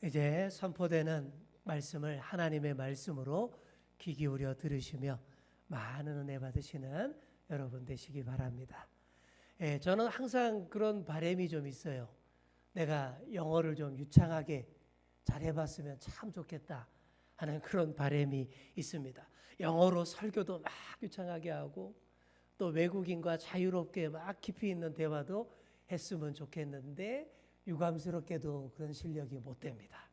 이제 선포되는 말씀을 하나님의 말씀으로 귀 기울여 들으시며 많은 은혜 받으시는 여러분 되시기 바랍니다. 저는 항상 그런 바람이 좀 있어요. 내가 영어를 좀 유창하게 잘해봤으면 참 좋겠다 하는 그런 바람이 있습니다. 영어로 설교도 막 유창하게 하고 또 외국인과 자유롭게 막 깊이 있는 대화도 했으면 좋겠는데 유감스럽게도 그런 실력이 못 됩니다.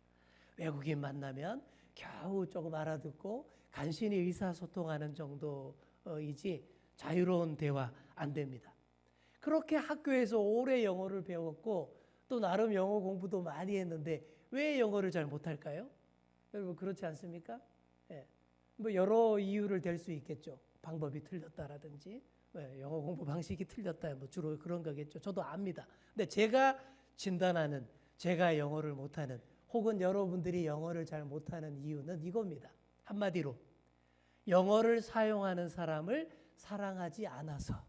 외국인 만나면 겨우 조금 알아듣고 간신히 의사소통하는 정도이지 자유로운 대화 안 됩니다. 그렇게 학교에서 오래 영어를 배웠고 또 나름 영어 공부도 많이 했는데 왜 영어를 잘 못할까요? 여러분 그렇지 않습니까? 뭐 여러 이유를 댈 수 있겠죠. 방법이 틀렸다라든지 영어 공부 방식이 틀렸다, 뭐 주로 그런 거겠죠. 저도 압니다. 근데 제가 진단하는, 제가 영어를 못하는, 혹은 여러분들이 영어를 잘 못하는 이유는 이겁니다. 한마디로 영어를 사용하는 사람을 사랑하지 않아서.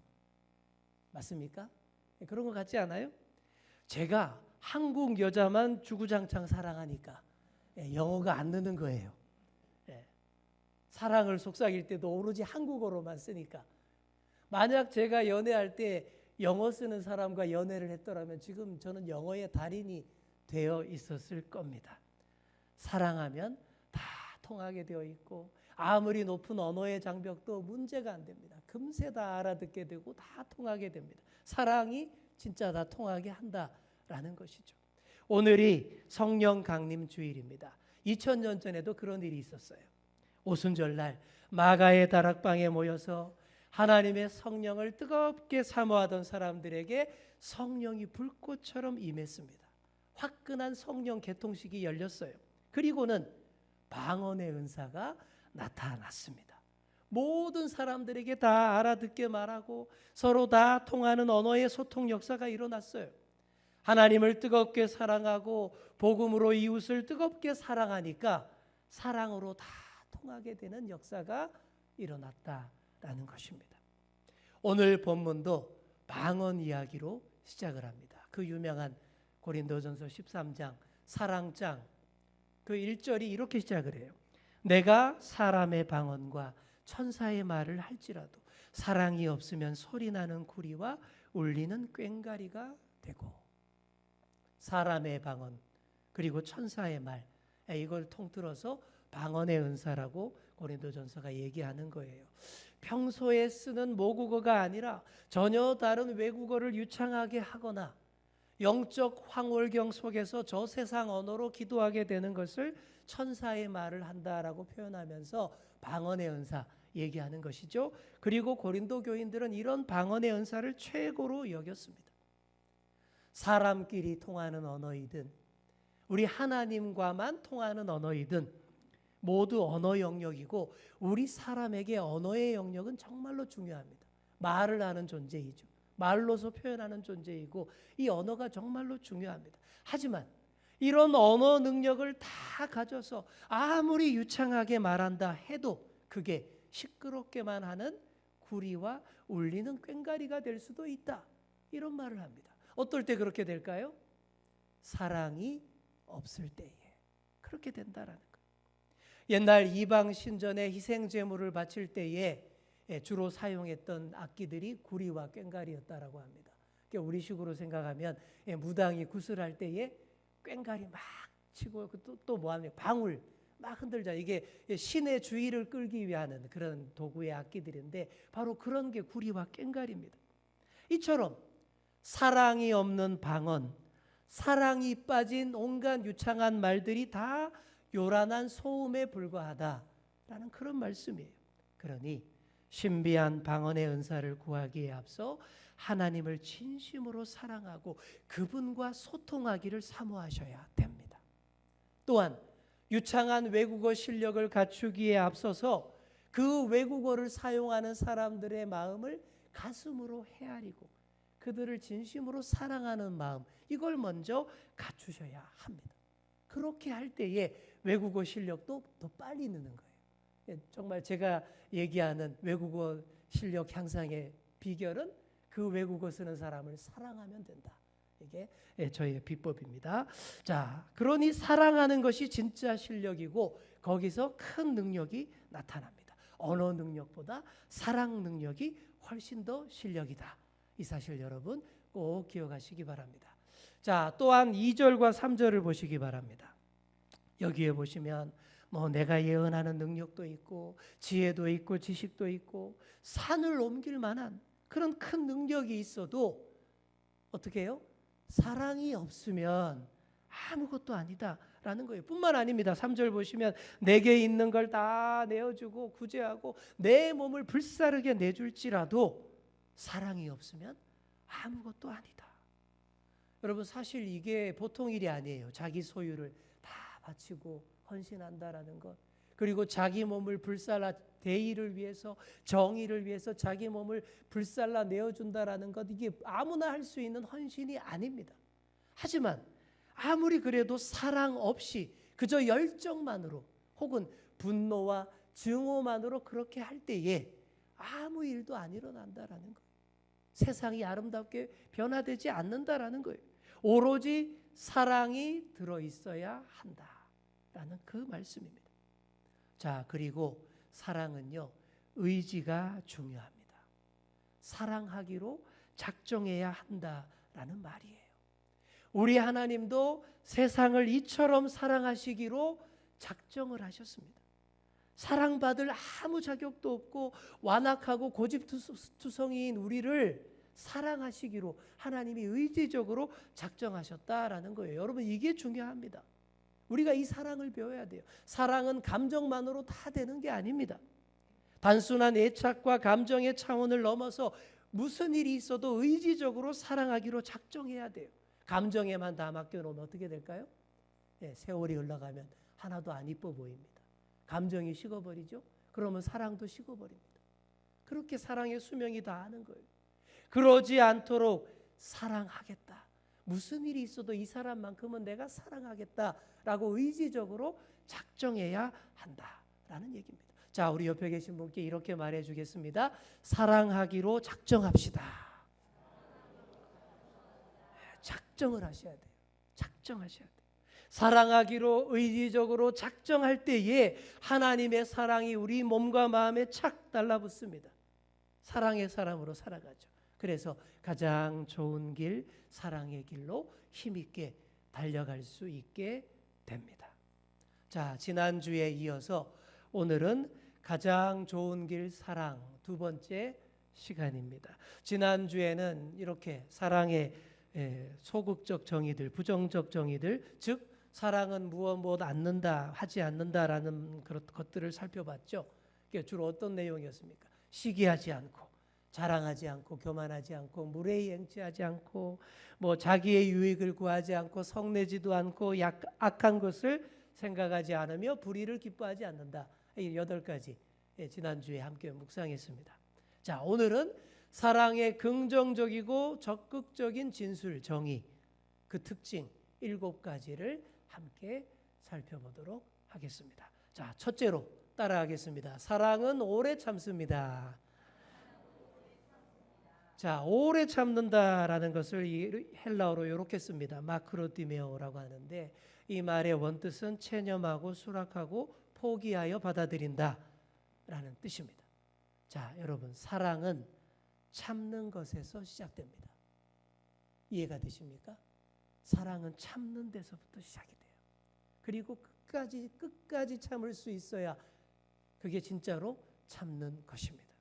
맞습니까? 그런 것 같지 않아요? 제가 한국 여자만 주구장창 사랑하니까 영어가 안 느는 거예요. 사랑을 속삭일 때도 오로지 한국어로만 쓰니까. 만약 제가 연애할 때 영어 쓰는 사람과 연애를 했더라면 지금 저는 영어의 달인이 되어 있었을 겁니다. 사랑하면 다 통하게 되어 있고 아무리 높은 언어의 장벽도 문제가 안 됩니다. 금세 다 알아듣게 되고 다 통하게 됩니다. 사랑이 진짜 다 통하게 한다라는 것이죠. 오늘이 성령 강림 주일입니다. 2000년 전에도 그런 일이 있었어요. 오순절날 마가의 다락방에 모여서 하나님의 성령을 뜨겁게 사모하던 사람들에게 성령이 불꽃처럼 임했습니다. 화끈한 성령 개통식이 열렸어요. 그리고는 방언의 은사가 나타났습니다. 모든 사람들에게 다 알아듣게 말하고 서로 다 통하는 언어의 소통 역사가 일어났어요. 하나님을 뜨겁게 사랑하고 복음으로 이웃을 뜨겁게 사랑하니까 사랑으로 다 통하게 되는 역사가 일어났다라는 것입니다. 오늘 본문도 방언 이야기로 시작을 합니다. 그 유명한 고린도전서 13장 사랑장 그 1절이 이렇게 시작을 해요. 내가 사람의 방언과 천사의 말을 할지라도 사랑이 없으면 소리나는 구리와 울리는 꽹과리가 되고. 사람의 방언 그리고 천사의 말, 이걸 통틀어서 방언의 은사라고 고린도전서가 얘기하는 거예요. 평소에 쓰는 모국어가 아니라 전혀 다른 외국어를 유창하게 하거나 영적 황홀경 속에서 저 세상 언어로 기도하게 되는 것을 천사의 말을 한다라고 표현하면서 방언의 은사 얘기하는 것이죠. 그리고 고린도 교인들은 이런 방언의 은사를 최고로 여겼습니다. 사람끼리 통하는 언어이든 우리 하나님과만 통하는 언어이든 모두 언어 영역이고 우리 사람에게 언어의 영역은 정말로 중요합니다. 말을 하는 존재이죠. 말로서 표현하는 존재이고 이 언어가 정말로 중요합니다. 하지만 이런 언어 능력을 다 가져서 아무리 유창하게 말한다 해도 그게 시끄럽게만 하는 구리와 울리는 꽹과리가 될 수도 있다. 이런 말을 합니다. 어떨 때 그렇게 될까요? 사랑이 없을 때에 그렇게 된다라는 거예요. 옛날 이방 신전에 희생 제물을 바칠 때에 주로 사용했던 악기들이 구리와 꽹과리였다라고 합니다. 그러니까 우리식으로 생각하면 무당이 구슬할 때에 꽹과리 막 치고 또 뭐하냐 방울 막 흔들자. 이게 신의 주의를 끌기 위한 그런 도구의 악기들인데 바로 그런 게 구리와 꽹과리입니다. 이처럼 사랑이 없는 방언, 사랑이 빠진 온갖 유창한 말들이 다 요란한 소음에 불과하다라는 그런 말씀이에요. 그러니 신비한 방언의 은사를 구하기에 앞서 하나님을 진심으로 사랑하고 그분과 소통하기를 사모하셔야 됩니다. 또한 유창한 외국어 실력을 갖추기에 앞서서 그 외국어를 사용하는 사람들의 마음을 가슴으로 헤아리고 그들을 진심으로 사랑하는 마음, 이걸 먼저 갖추셔야 합니다. 그렇게 할 때에 외국어 실력도 더 빨리 느는 거예요. 정말 제가 얘기하는 외국어 실력 향상의 비결은 그 외국어 쓰는 사람을 사랑하면 된다. 이게 저희의 비법입니다. 자, 그러니 사랑하는 것이 진짜 실력이고 거기서 큰 능력이 나타납니다. 언어 능력보다 사랑 능력이 훨씬 더 실력이다. 이 사실 여러분 꼭 기억하시기 바랍니다. 자, 또한 2절과 3절을 보시기 바랍니다. 여기에 보시면 뭐 내가 예언하는 능력도 있고 지혜도 있고 지식도 있고 산을 옮길 만한 그런 큰 능력이 있어도 어떻게 해요? 사랑이 없으면 아무것도 아니다라는 거예요. 뿐만 아닙니다. 3절 보시면 내게 있는 걸 다 내어주고 구제하고 내 몸을 불사르게 내줄지라도 사랑이 없으면 아무것도 아니다. 여러분 사실 이게 보통 일이 아니에요. 자기 소유를 다 바치고 헌신한다라는 것. 그리고 자기 몸을 불살라 대의를 위해서 정의를 위해서 자기 몸을 불살라 내어준다라는 것. 이게 아무나 할 수 있는 헌신이 아닙니다. 하지만 아무리 그래도 사랑 없이 그저 열정만으로 혹은 분노와 증오만으로 그렇게 할 때에 아무 일도 안 일어난다라는 거예요. 세상이 아름답게 변화되지 않는다라는 거예요. 오로지 사랑이 들어있어야 한다라는 그 말씀입니다. 자, 그리고 사랑은요, 의지가 중요합니다. 사랑하기로 작정해야 한다라는 말이에요. 우리 하나님도 세상을 이처럼 사랑하시기로 작정을 하셨습니다. 사랑받을 아무 자격도 없고 완악하고 고집투성이인 우리를 사랑하시기로 하나님이 의지적으로 작정하셨다라는 거예요. 여러분 이게 중요합니다. 우리가 이 사랑을 배워야 돼요. 사랑은 감정만으로 다 되는 게 아닙니다. 단순한 애착과 감정의 차원을 넘어서 무슨 일이 있어도 의지적으로 사랑하기로 작정해야 돼요. 감정에만 다 맡겨놓으면 어떻게 될까요? 세월이 흘러가면 하나도 안 이뻐 보입니다. 감정이 식어버리죠. 그러면 사랑도 식어버립니다. 그렇게 사랑의 수명이 다하는 거예요. 그러지 않도록 사랑하겠다. 무슨 일이 있어도 이 사람만큼은 내가 사랑하겠다라고 의지적으로 작정해야 한다라는 얘기입니다. 자, 우리 옆에 계신 분께 이렇게 말해주겠습니다. 사랑하기로 작정합시다. 작정을 하셔야 돼요. 작정하셔야 돼요. 사랑하기로 의지적으로 작정할 때에 하나님의 사랑이 우리 몸과 마음에 착 달라붙습니다. 사랑의 사람으로 살아가죠. 그래서 가장 좋은 길, 사랑의 길로 힘있게 달려갈 수 있게 됩니다. 자, 지난주에 이어서 오늘은 가장 좋은 길 사랑 두 번째 시간입니다. 지난주에는 이렇게 사랑의 소극적 정의들, 부정적 정의들, 즉 사랑은 무엇 않는다, 하지 않는다라는 그런 것들을 살펴봤죠. 주로 어떤 내용이었습니까? 시기하지 않고, 자랑하지 않고, 교만하지 않고, 무례히 행치하지 않고, 뭐 자기의 유익을 구하지 않고, 성내지도 않고, 악한 것을 생각하지 않으며 불의를 기뻐하지 않는다. 이 8가지 지난주에 함께 묵상했습니다. 자, 오늘은 사랑의 긍정적이고 적극적인 진술, 정의, 그 특징 7가지를 함께 살펴보도록 하겠습니다. 자, 첫째로 따라하겠습니다. 사랑은 오래 참습니다. 자, 오래 참는다라는 것을 헬라어로 이렇게 씁니다. 마크로디메오라고 하는데 이 말의 원뜻은 체념하고 수락하고 포기하여 받아들인다 라는 뜻입니다. 자, 여러분 사랑은 참는 것에서 시작됩니다. 이해가 되십니까? 사랑은 참는 데서부터 시작이 돼요. 그리고 끝까지 참을 수 있어야 그게 진짜로 참는 것입니다.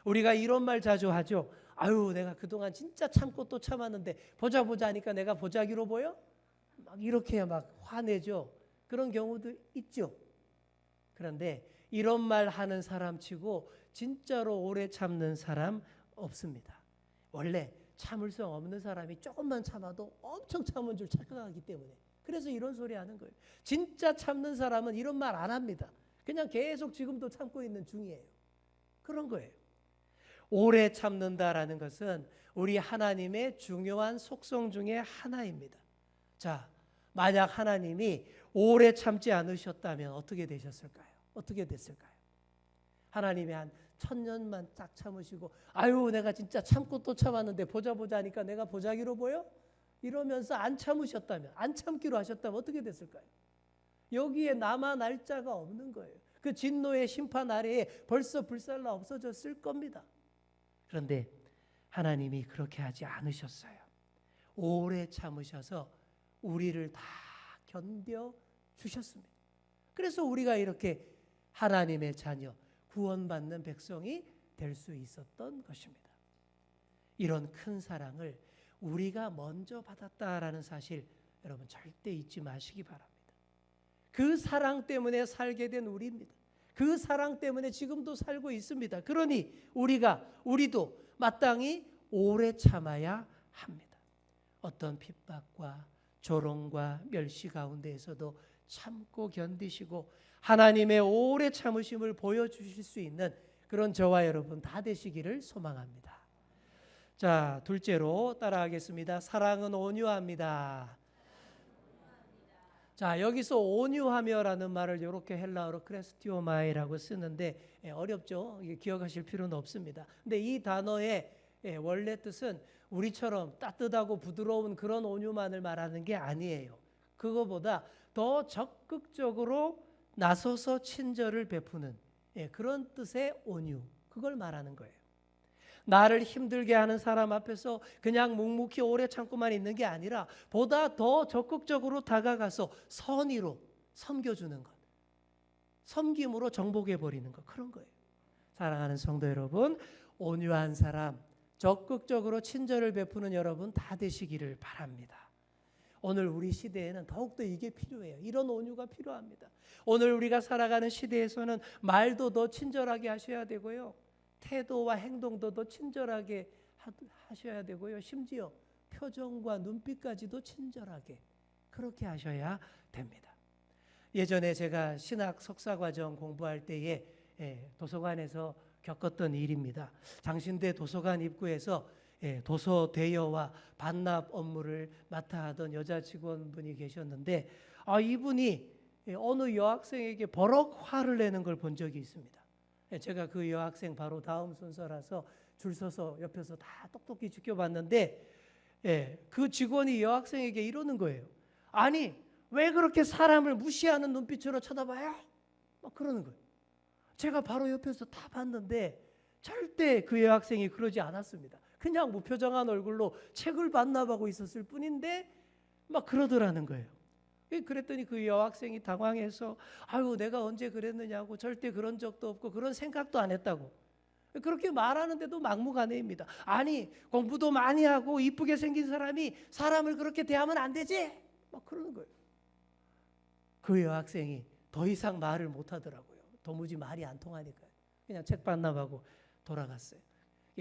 우리가 이런 말 자주 하죠. 아유, 내가 그동안 진짜 참고 또 참았는데 보자 하니까 내가 보자기로 보여? 막 이렇게 막 화내죠. 그런 경우도 있죠. 그런데 이런 말 하는 사람 치고 진짜로 오래 참는 사람 없습니다. 원래 참을성 없는 사람이 조금만 참아도 엄청 참은 줄 착각하기 때문에 그래서 이런 소리 하는 거예요. 진짜 참는 사람은 이런 말 안 합니다. 그냥 계속 지금도 참고 있는 중이에요. 그런 거예요. 오래 참는다라는 것은 우리 하나님의 중요한 속성 중에 하나입니다. 자, 만약 하나님이 오래 참지 않으셨다면 어떻게 되셨을까요? 어떻게 됐을까요? 하나님이 한 1000년만 딱 참으시고 아유 내가 진짜 참고 또 참았는데 보자 하니까 내가 보자기로 보여? 이러면서 안 참으셨다면, 안 참기로 하셨다면 어떻게 됐을까요? 여기에 남아 날짜가 없는 거예요. 그 진노의 심판 아래에 벌써 불살라 없어졌을 겁니다. 그런데 하나님이 그렇게 하지 않으셨어요. 오래 참으셔서 우리를 다 견뎌 주셨습니다. 그래서 우리가 이렇게 하나님의 자녀, 구원받는 백성이 될 수 있었던 것입니다. 이런 큰 사랑을 우리가 먼저 받았다라는 사실 여러분 절대 잊지 마시기 바랍니다. 그 사랑 때문에 살게 된 우리입니다. 그 사랑 때문에 지금도 살고 있습니다. 그러니 우리도 마땅히 오래 참아야 합니다. 어떤 핍박과 조롱과 멸시 가운데에서도 참고 견디시고 하나님의 오래 참으심을 보여주실 수 있는 그런 저와 여러분 다 되시기를 소망합니다. 자, 둘째로 따라하겠습니다. 사랑은 온유합니다. 자, 여기서 온유하며라는 말을 이렇게 헬라어로 크레스티오마이라고 쓰는데 어렵죠? 이게 기억하실 필요는 없습니다. 근데 이 단어의 원래 뜻은 우리처럼 따뜻하고 부드러운 그런 온유만을 말하는 게 아니에요. 그거보다 더 적극적으로 나서서 친절을 베푸는 그런 뜻의 온유, 그걸 말하는 거예요. 나를 힘들게 하는 사람 앞에서 그냥 묵묵히 오래 참고만 있는 게 아니라 보다 더 적극적으로 다가가서 선의로 섬겨주는 것, 섬김으로 정복해버리는 것, 그런 거예요. 사랑하는 성도 여러분, 온유한 사람, 적극적으로 친절을 베푸는 여러분 다 되시기를 바랍니다. 오늘 우리 시대에는 더욱더 이게 필요해요. 이런 온유가 필요합니다. 오늘 우리가 살아가는 시대에서는 말도 더 친절하게 하셔야 되고요. 태도와 행동도 더 친절하게 하셔야 되고요. 심지어 표정과 눈빛까지도 친절하게 그렇게 하셔야 됩니다. 예전에 제가 신학 석사과정 공부할 때에 도서관에서 겪었던 일입니다. 장신대 도서관 입구에서 도서 대여와 반납 업무를 맡아 하던 여자 직원분이 계셨는데 이분이 어느 여학생에게 버럭 화를 내는 걸 본 적이 있습니다. 제가 그 여학생 바로 다음 순서라서 줄 서서 옆에서 다 똑똑히 지켜봤는데 그 직원이 여학생에게 이러는 거예요. 아니 왜 그렇게 사람을 무시하는 눈빛으로 쳐다봐요? 막 그러는 거예요. 제가 바로 옆에서 다 봤는데 절대 그 여학생이 그러지 않았습니다. 그냥 무표정한 얼굴로 책을 반납하고 있었을 뿐인데 막 그러더라는 거예요. 그랬더니 그 여학생이 당황해서 아유 내가 언제 그랬느냐고, 절대 그런 적도 없고 그런 생각도 안 했다고 그렇게 말하는데도 막무가내입니다. 아니 공부도 많이 하고 이쁘게 생긴 사람이 사람을 그렇게 대하면 안 되지 막 그러는 거예요. 그 여학생이 더 이상 말을 못 하더라고요. 도무지 말이 안 통하니까요. 그냥 책 반납하고 돌아갔어요.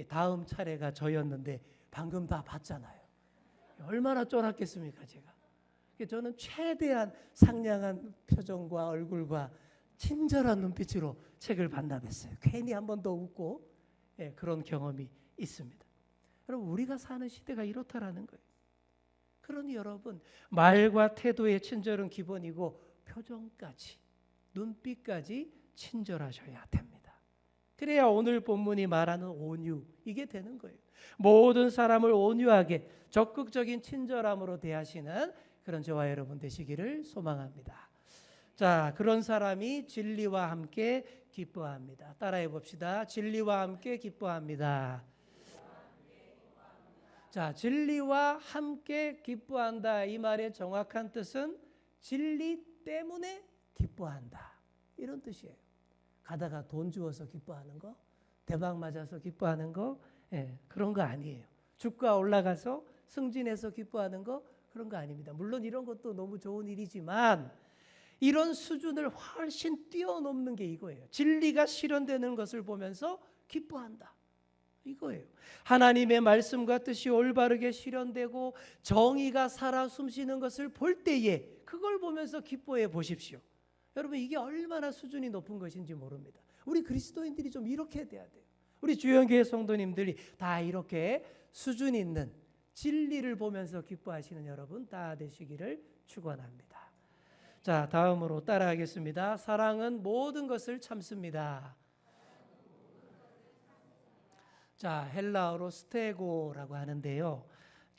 다음 차례가 저였는데 방금 다 봤잖아요. 얼마나 쫄았겠습니까 제가. 저는 최대한 상냥한 표정과 얼굴과 친절한 눈빛으로 책을 반납했어요. 괜히 한 번 더 웃고 그런 경험이 있습니다. 여러분 우리가 사는 시대가 이렇다라는 거예요. 그러니 여러분 말과 태도의 친절은 기본이고 표정까지 눈빛까지 친절하셔야 됩니다. 그래야 오늘 본문이 말하는 온유 이게 되는 거예요. 모든 사람을 온유하게 적극적인 친절함으로 대하시는 그런 저와 여러분 되시기를 소망합니다. 자, 그런 사람이 진리와 함께 기뻐합니다. 따라해 봅시다. 진리와 함께 기뻐합니다. 자, 진리와 함께 기뻐한다. 이 말의 정확한 뜻은 진리 때문에 기뻐한다. 이런 뜻이에요. 가다가 돈 주어서 기뻐하는 거, 대박 맞아서 기뻐하는 거, 그런 거 아니에요. 주가 올라가서 승진해서 기뻐하는 거, 그런 거 아닙니다. 물론 이런 것도 너무 좋은 일이지만 이런 수준을 훨씬 뛰어넘는 게 이거예요. 진리가 실현되는 것을 보면서 기뻐한다. 이거예요. 하나님의 말씀과 뜻이 올바르게 실현되고 정의가 살아 숨쉬는 것을 볼 때에 그걸 보면서 기뻐해 보십시오. 여러분 이게 얼마나 수준이 높은 것인지 모릅니다. 우리 그리스도인들이 좀 이렇게 돼야 돼요. 우리 주영교회 성도님들이 다 이렇게 수준 있는 진리를 보면서 기뻐하시는 여러분 다 되시기를 축원합니다. 자, 다음으로 따라하겠습니다. 사랑은 모든 것을 참습니다. 자, 헬라어로 스테고라고 하는데요.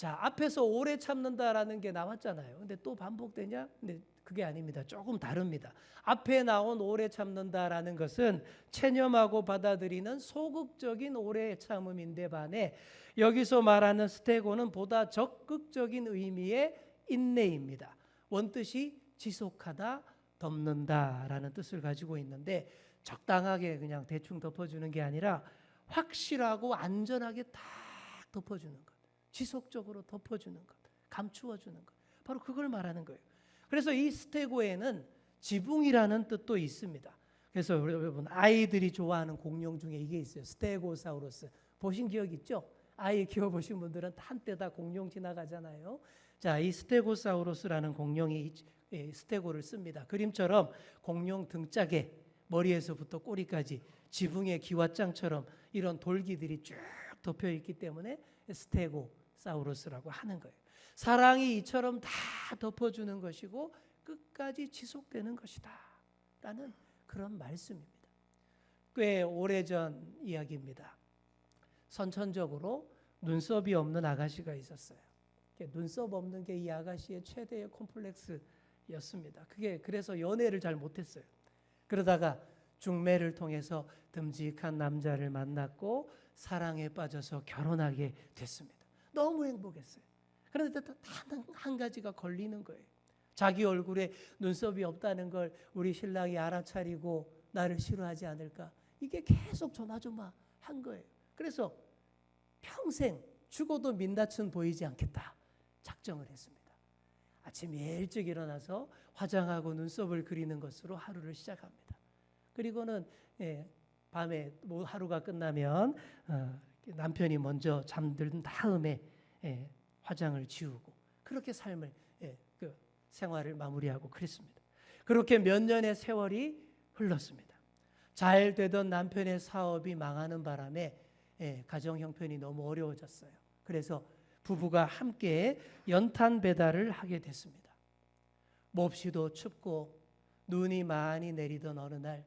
자, 앞에서 오래 참는다라는 게 나왔잖아요. 근데 또 반복되냐? 근데 그게 아닙니다. 조금 다릅니다. 앞에 나온 오래 참는다라는 것은 체념하고 받아들이는 소극적인 오래 참음인데 반해 여기서 말하는 스테고는 보다 적극적인 의미의 인내입니다. 원뜻이 지속하다, 덮는다라는 뜻을 가지고 있는데 적당하게 그냥 대충 덮어주는 게 아니라 확실하고 안전하게 딱 덮어주는 것. 지속적으로 덮어주는 것, 감추어주는 것. 바로 그걸 말하는 거예요. 그래서 이 스테고에는 지붕이라는 뜻도 있습니다. 그래서 여러분 아이들이 좋아하는 공룡 중에 이게 있어요. 스테고사우루스. 보신 기억 있죠? 아이 키워보신 분들은 한때 다 공룡 지나가잖아요. 자, 이 스테고사우루스라는 공룡이 스테고를 씁니다. 그림처럼 공룡 등짝에 머리에서부터 꼬리까지 지붕의 기와장처럼 이런 돌기들이 쭉 덮여 있기 때문에 스테고사우루스라고 하는 거예요. 사랑이 이처럼 다 덮어주는 것이고 끝까지 지속되는 것이다 라는 그런 말씀입니다. 꽤 오래전 이야기입니다. 선천적으로 눈썹이 없는 아가씨가 있었어요. 눈썹 없는 게 이 아가씨의 최대의 콤플렉스였습니다. 그래서 연애를 잘 못했어요. 그러다가 중매를 통해서 듬직한 남자를 만났고 사랑에 빠져서 결혼하게 됐습니다. 너무 행복했어요. 그런데 단 한 가지가 걸리는 거예요. 자기 얼굴에 눈썹이 없다는 걸 우리 신랑이 알아차리고 나를 싫어하지 않을까? 이게 계속 조마조마한 거예요. 그래서 평생 죽어도 민낯은 보이지 않겠다 작정을 했습니다. 아침 일찍 일어나서 화장하고 눈썹을 그리는 것으로 하루를 시작합니다. 그리고는 밤에 하루가 끝나면 남편이 먼저 잠든 다음에 화장을 지우고 그렇게 삶을 그 생활을 마무리하고 그랬습니다. 그렇게 몇 년의 세월이 흘렀습니다. 잘 되던 남편의 사업이 망하는 바람에 가정 형편이 너무 어려워졌어요. 그래서 부부가 함께 연탄 배달을 하게 됐습니다. 몹시도 춥고 눈이 많이 내리던 어느 날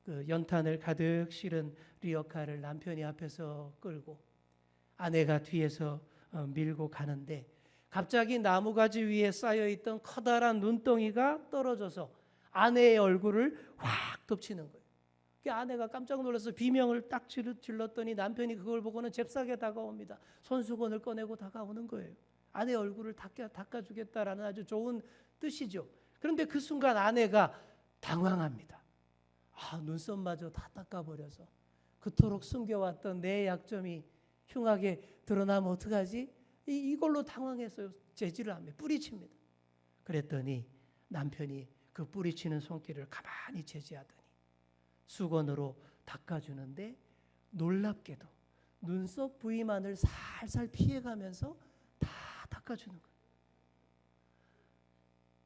그 연탄을 가득 실은 리어카를 남편이 앞에서 끌고 아내가 뒤에서 밀고 가는데 갑자기 나무가지 위에 쌓여있던 커다란 눈덩이가 떨어져서 아내의 얼굴을 확 덮치는 거예요. 아내가 깜짝 놀라서 비명을 딱 질렀더니 남편이 그걸 보고는 잽싸게 다가옵니다. 손수건을 꺼내고 다가오는 거예요. 아내 얼굴을 닦아주겠다라는 아주 좋은 뜻이죠. 그런데 그 순간 아내가 당황합니다. 눈썹마저 다 닦아버려서 그토록 숨겨왔던 내 약점이 흉하게 드러나면 어떡하지? 이걸로 당황해서 제지를 합니다. 뿌리칩니다. 그랬더니 남편이 그 뿌리치는 손길을 가만히 제지하더니 수건으로 닦아주는데 놀랍게도 눈썹 부위만을 살살 피해가면서 다 닦아주는 거예요.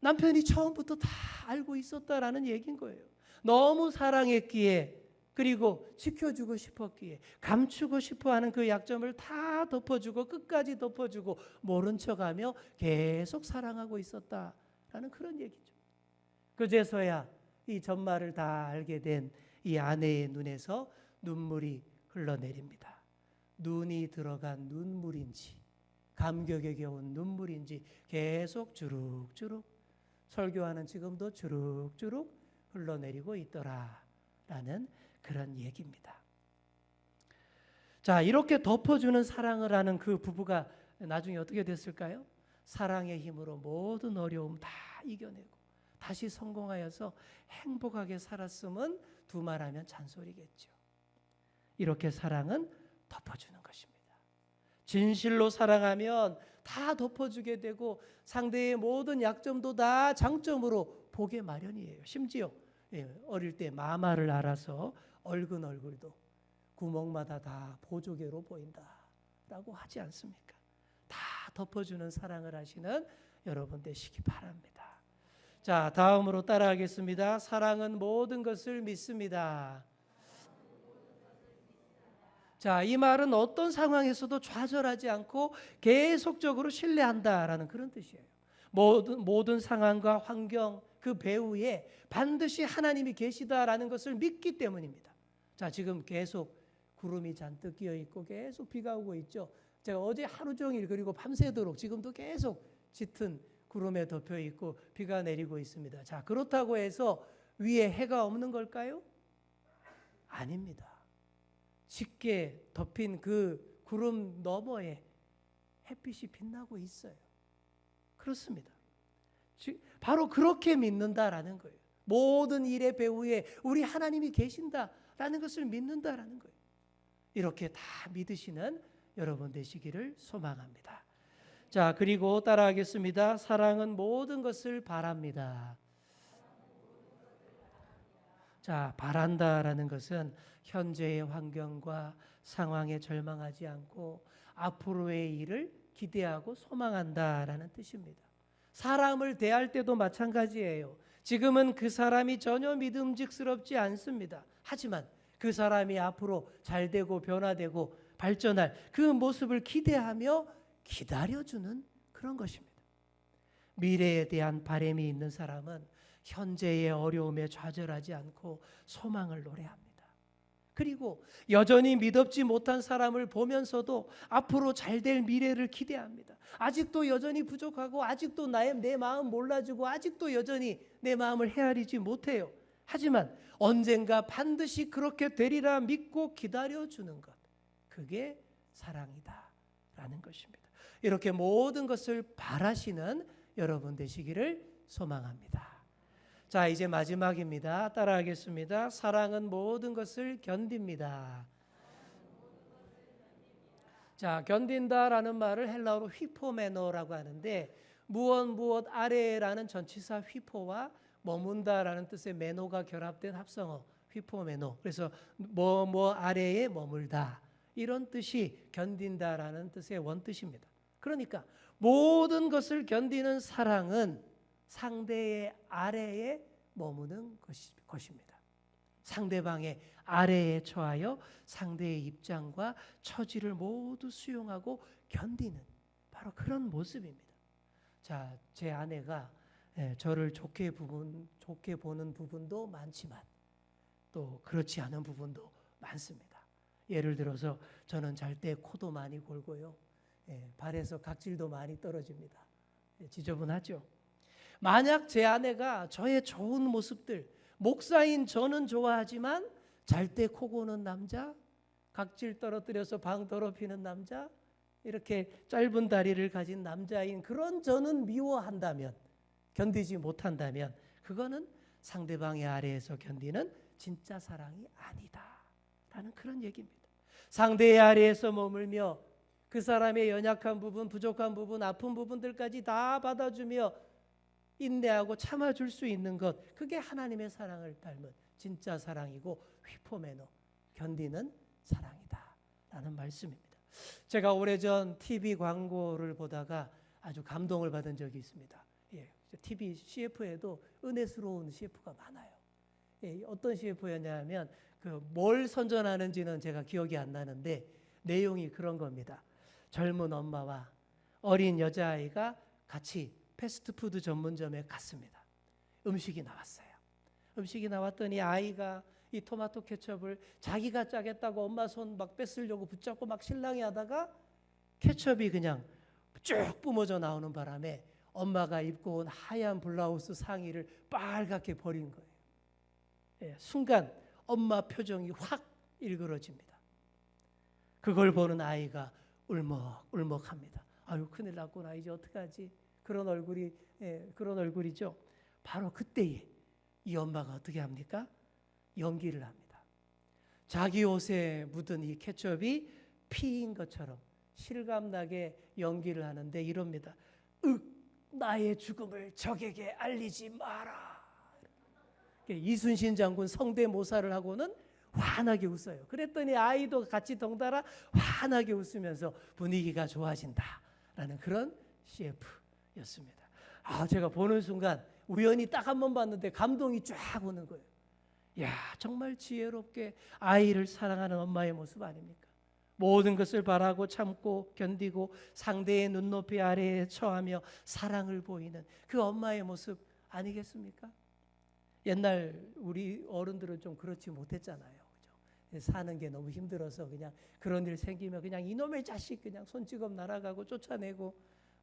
남편이 처음부터 다 알고 있었다라는 얘기인 거예요. 너무 사랑했기에 그리고 지켜주고 싶었기에 감추고 싶어하는 그 약점을 다 덮어주고 끝까지 덮어주고 모른 척하며 계속 사랑하고 있었다라는 그런 얘기죠. 그제서야 이 전말을 다 알게 된 이 아내의 눈에서 눈물이 흘러내립니다. 눈이 들어간 눈물인지 감격에 겨운 눈물인지 계속 주룩주룩 설교하는 지금도 주룩주룩 흘러내리고 있더라라는 그런 얘기입니다. 자, 이렇게 덮어주는 사랑을 하는 그 부부가 나중에 어떻게 됐을까요? 사랑의 힘으로 모든 어려움 다 이겨내고 다시 성공하여서 행복하게 살았음은 두말하면 잔소리겠죠. 이렇게 사랑은 덮어주는 것입니다. 진실로 사랑하면 다 덮어주게 되고 상대의 모든 약점도 다 장점으로 보게 마련이에요. 심지어 어릴 때 마마를 알아서 얽은 얼굴도 구멍마다 다 보조개로 보인다라고 하지 않습니까? 다 덮어주는 사랑을 하시는 여러분 되시기 바랍니다. 자, 다음으로 따라하겠습니다. 사랑은 모든 것을 믿습니다. 자, 이 말은 어떤 상황에서도 좌절하지 않고 계속적으로 신뢰한다라는 그런 뜻이에요. 모든 상황과 환경 그 배후에 반드시 하나님이 계시다라는 것을 믿기 때문입니다. 자, 지금 계속 구름이 잔뜩 끼어 있고 계속 비가 오고 있죠. 제가 어제 하루 종일 그리고 밤새도록 지금도 계속 짙은 구름에 덮여 있고 비가 내리고 있습니다. 자, 그렇다고 해서 위에 해가 없는 걸까요? 아닙니다. 짙게 덮인 그 구름 너머에 햇빛이 빛나고 있어요. 그렇습니다. 바로 그렇게 믿는다라는 거예요. 모든 일의 배후에 우리 하나님이 계신다라는 것을 믿는다라는 거예요. 이렇게 다 믿으시는 여러분 되시기를 소망합니다. 자, 그리고 따라하겠습니다. 사랑은 모든 것을 바랍니다. 자, 바란다라는 것은 현재의 환경과 상황에 절망하지 않고 앞으로의 일을 기대하고 소망한다라는 뜻입니다. 사람을 대할 때도 마찬가지예요. 지금은 그 사람이 전혀 믿음직스럽지 않습니다. 하지만 그 사람이 앞으로 잘 되고 변화되고 발전할 그 모습을 기대하며 기다려주는 그런 것입니다. 미래에 대한 바람이 있는 사람은 현재의 어려움에 좌절하지 않고 소망을 노래합니다. 그리고 여전히 믿음지 못한 사람을 보면서도 앞으로 잘 될 미래를 기대합니다. 아직도 여전히 부족하고 아직도 내 마음 몰라주고 아직도 여전히 내 마음을 헤아리지 못해요. 하지만 언젠가 반드시 그렇게 되리라 믿고 기다려주는 것, 그게 사랑이다라는 것입니다. 이렇게 모든 것을 바라시는 여러분 되시기를 소망합니다. 자, 이제 마지막입니다. 따라하겠습니다. 사랑은 모든 것을 견딥니다. 자, 견딘다라는 말을 헬라어로 휘포메노라고 하는데 무엇 아래라는 전치사 휘포와 머문다라는 뜻의 메노가 결합된 합성어 휘포메노. 그래서 뭐 아래에 머물다 이런 뜻이 견딘다라는 뜻의 원뜻입니다. 그러니까 모든 것을 견디는 사랑은 상대의 아래에 머무는 것입니다. 상대방의 아래에 처하여 상대의 입장과 처지를 모두 수용하고 견디는 바로 그런 모습입니다. 자, 제 아내가 저를 좋게 보는 부분도 많지만 또 그렇지 않은 부분도 많습니다. 예를 들어서 저는 잘 때 코도 많이 골고요. 발에서 각질도 많이 떨어집니다. 지저분하죠. 만약 제 아내가 저의 좋은 모습들, 목사인 저는 좋아하지만 잘 때 코 고는 남자, 각질 떨어뜨려서 방 더럽히는 남자, 이렇게 짧은 다리를 가진 남자인 그런 저는 미워한다면, 견디지 못한다면 그거는 상대방의 아래에서 견디는 진짜 사랑이 아니다라는 그런 얘기입니다. 상대의 아래에서 머물며 그 사람의 연약한 부분, 부족한 부분, 아픈 부분들까지 다 받아주며 인내하고 참아줄 수 있는 것, 그게 하나님의 사랑을 닮은 진짜 사랑이고 휘포메노, 견디는 사랑이다라는 말씀입니다. 제가 오래전 TV 광고를 보다가 아주 감동을 받은 적이 있습니다. TV CF에도 은혜스러운 CF가 많아요. 어떤 CF였냐면 뭘 선전하는지는 제가 기억이 안 나는데 내용이 그런 겁니다. 젊은 엄마와 어린 여자아이가 같이 패스트푸드 전문점에 갔습니다. 음식이 나왔어요. 음식이 나왔더니 아이가 이 토마토 케첩을 자기가 짜겠다고 엄마 손 막 뺏으려고 붙잡고 막 실랑이 하다가 케첩이 그냥 쭉 뿜어져 나오는 바람에 엄마가 입고 온 하얀 블라우스 상의를 빨갛게 버린 거예요. 순간 엄마 표정이 확 일그러집니다. 그걸 보는 아이가 울먹울먹합니다. 아유, 큰일 났구나. 이제 어떡하지? 그런 얼굴이죠. 바로 그때에 이 엄마가 어떻게 합니까? 연기를 합니다. 자기 옷에 묻은 이 케첩이 피인 것처럼 실감나게 연기를 하는데 이럽니다. 나의 죽음을 적에게 알리지 마라. 이순신 장군 성대모사를 하고는 환하게 웃어요. 그랬더니 아이도 같이 덩달아 환하게 웃으면서 분위기가 좋아진다라는 그런 CF였습니다. 제가 보는 순간 우연히 딱 한 번 봤는데 감동이 쫙 오는 거예요. 야, 정말 지혜롭게 아이를 사랑하는 엄마의 모습 아닙니까? 모든 것을 바라고 참고 견디고 상대의 눈높이 아래에 처하며 사랑을 보이는 그 엄마의 모습 아니겠습니까? 옛날 우리 어른들은 좀 그렇지 못했잖아요. 그죠? 사는 게 너무 힘들어서 그냥 그런 일 생기면 그냥 이놈의 자식 그냥 손찌검 날아가고 쫓아내고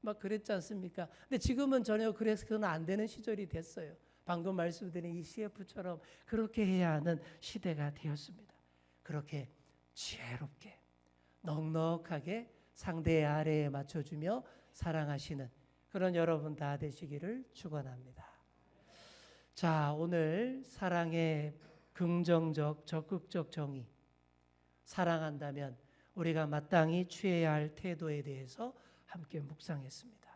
막 그랬지 않습니까? 근데 지금은 전혀 그래서는 안 되는 시절이 됐어요. 방금 말씀드린 이 CF처럼 그렇게 해야 하는 시대가 되었습니다. 그렇게 지혜롭게 넉넉하게 상대의 아래에 맞춰주며 사랑하시는 그런 여러분 다 되시기를 축원합니다. 자, 오늘 사랑의 긍정적 적극적 정의, 사랑한다면 우리가 마땅히 취해야 할 태도에 대해서 함께 묵상했습니다.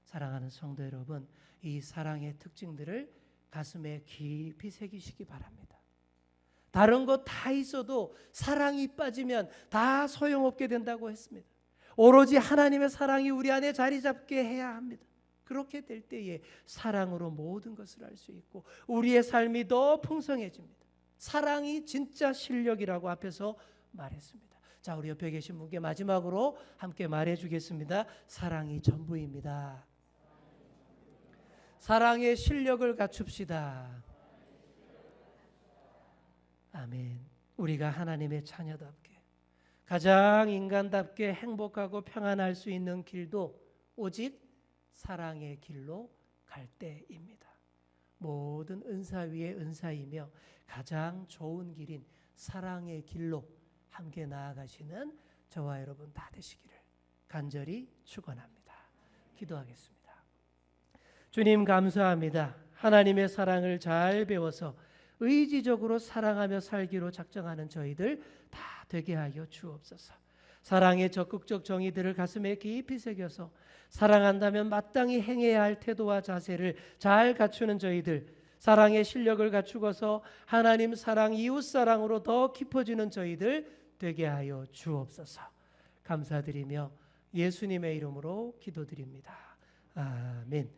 사랑하는 성도 여러분, 이 사랑의 특징들을 가슴에 깊이 새기시기 바랍니다. 다른 것 다 있어도 사랑이 빠지면 다 소용없게 된다고 했습니다. 오로지 하나님의 사랑이 우리 안에 자리 잡게 해야 합니다. 그렇게 될 때에 사랑으로 모든 것을 알 수 있고 우리의 삶이 더 풍성해집니다. 사랑이 진짜 실력이라고 앞에서 말했습니다. 자, 우리 옆에 계신 분께 마지막으로 함께 말해주겠습니다. 사랑이 전부입니다. 사랑의 실력을 갖춥시다. 아멘. 우리가 하나님의 자녀답게 가장 인간답게 행복하고 평안할 수 있는 길도 오직 사랑의 길로 갈 때입니다. 모든 은사 위에 은사이며 가장 좋은 길인 사랑의 길로 함께 나아가시는 저와 여러분 다 되시기를 간절히 축원합니다. 기도하겠습니다. 주님 감사합니다. 하나님의 사랑을 잘 배워서 의지적으로 사랑하며 살기로 작정하는 저희들 다 되게 하여 주옵소서. 사랑의 적극적 정의들을 가슴에 깊이 새겨서 사랑한다면 마땅히 행해야 할 태도와 자세를 잘 갖추는 저희들, 사랑의 실력을 갖추고서 하나님 사랑, 이웃 사랑으로 더 깊어지는 저희들 되게 하여 주옵소서. 감사드리며 예수님의 이름으로 기도드립니다. 아멘.